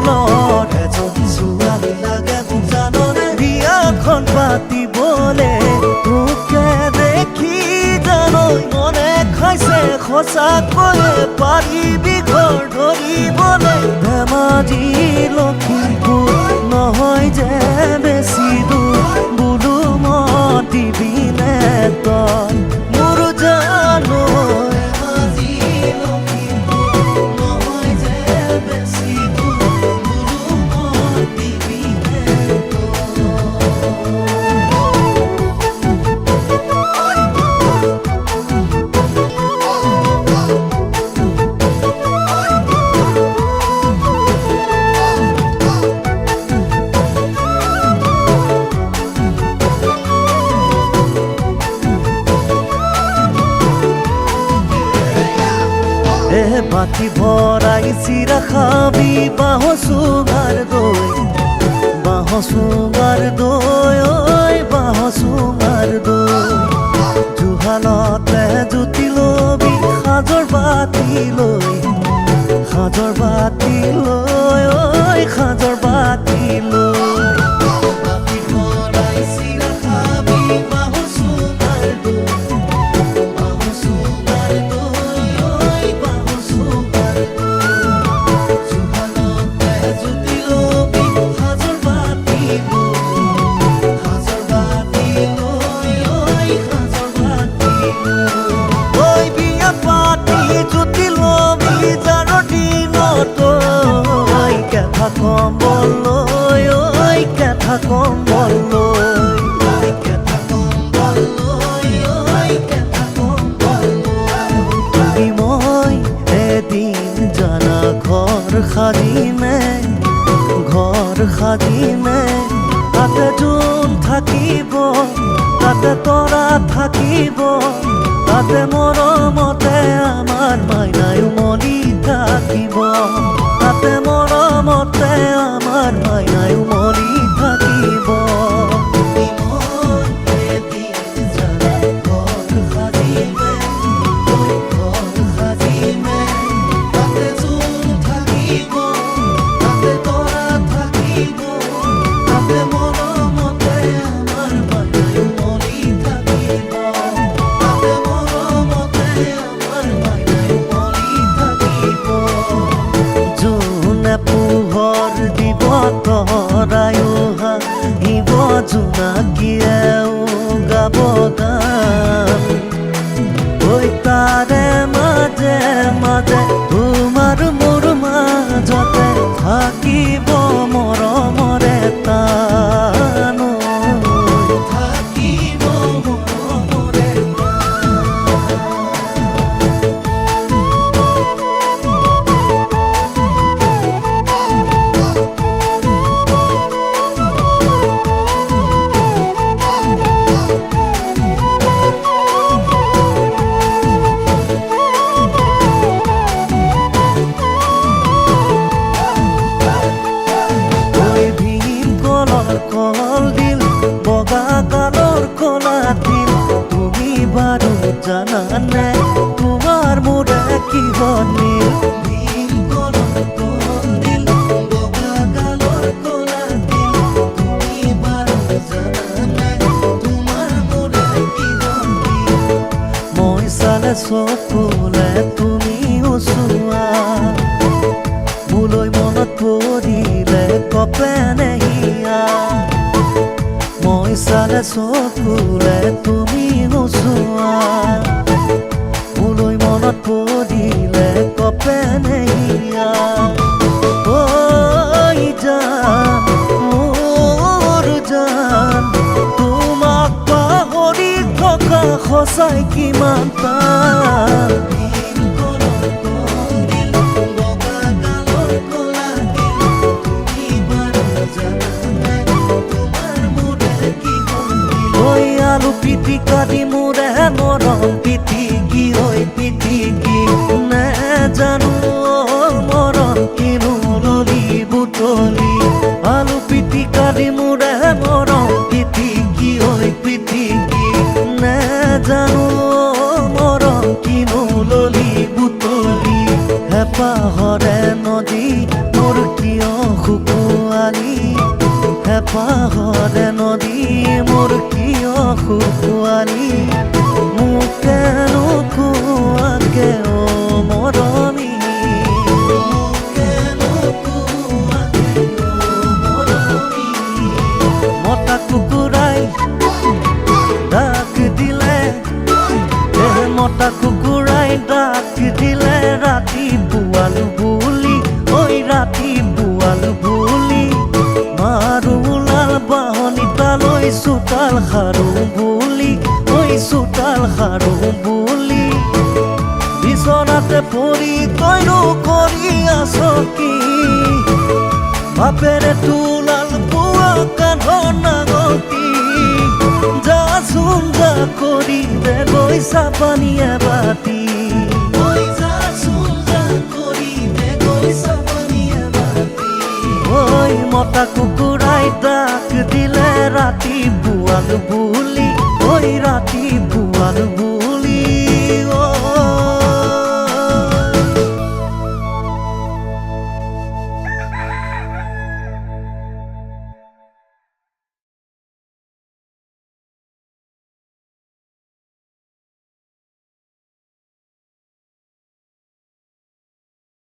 স্কুলৰ এজনী ছোৱালী লাগে মোক জাননে বিয়াখন পাতিবলে তোকে দেখি জানৈ মনে খাইছে সঁচাকৈয়ে পাৰিবি ঘৰ ধৰিবলৈ ধেমাজি লখিমপুৰ নহয় যে বেছি দূৰ বোলো মতিবিনে তই মোৰ জানৈ ধেমাজি লখিমপুৰ নহয় যে বেছি দূৰ বোলো মতিবিনে বাটি ভৰাই চিৰা খাবি বাঁহ চুঙাৰ দৈ বাঁহ চুঙাৰ দৈ ঐ বাঁহ চুঙাৰ দৈ জুহালতে জুতি লবি সাজৰ বাতি লৈ সাজৰ বাতি লৈ ঐ সাজৰ বাতি লৈ বাটি ভৰাই চিৰা খাবি বাঁহ চুঙাৰ দৈ বাঁহ চুঙাৰ দৈ কম্বল লৈ ঐ কেঁথা কম্বল লৈ কেঁথা কম্বল লৈ ঐ কেঁথা কম্বল তুমি মই এদিন জানা ঘৰ সাজিমে তাতে যোন থাকিব তাতে তৰা থাকিব তাতে মৰমতে আমাৰ মাইনাই উমলি থাকিব তাতে মৰমতে আমাৰ মাইনাই উমলি থাকিব পোহৰ দিব তৰায়ো হাঁহিব জোনাকীয়েও গাব গান ঐ তাৰে মাজে মাজে তোমাৰ মোৰ মাজতে থাকিব মৰমৰে টান থাকিব মৰমৰে কল দিল বগা কালৰ কলা দিল তুমি বাৰু জানানে তোমাৰ মোৰে কি বনিল কল দিল বগা কালৰ কলা দিল তুমি বাৰু জানানে তোমাৰ মোৰে কি বনিল মই চালে চকুলে তুমি ওচোৱা মোলৈ মনত পৰিলে কপে নেহিয়া মই চালে চকুলে তুমি নোচোৱা মোলৈ মনত পৰিলে কপে নেহিয়া ঐ জান মোৰ জান তোমাক পাহৰি থকা সঁচাই কিমান টান আলু পিটিকা দি মোৰে মৰম পিটিকি ঐ পিটিকি নে জানো মৰম কিনো ললি বুটলি আলু পিটিকা দি মোৰে মৰম পিটিকি ঐ পিটিকি নে জানো মৰম কিনো ললি বুটলি হেঁপাহৰে নদী মোৰ কিয় পাহৰে নদী মোৰ কিয় শুকুৱালি মোকেনো কোৱাকে অ মৰমী মতা কুকুৰাই ডাক দিলে মতা কুকুৰাই ডাক দিলে ৰাতি পুৱালো বুলি ঐ ৰাতি পুৱালো বুলি মাৰো ওলাল বাহনি তালৈ চোতাল সাৰো বুলি ঐ চোতাল সাৰো বুলি বিচনাতে পৰি তইনো কৰি আছ কি বাপেৰে তোলাল পুৱা কান্ধৰ নাঙতি যাচোন যা কৰি দে গৈ চাপানী এবাতি ঐ মতা কুকুৰাই ডাক দিলে ৰাতি পুৱাল বুলি ঐ ৰাতি পুৱাল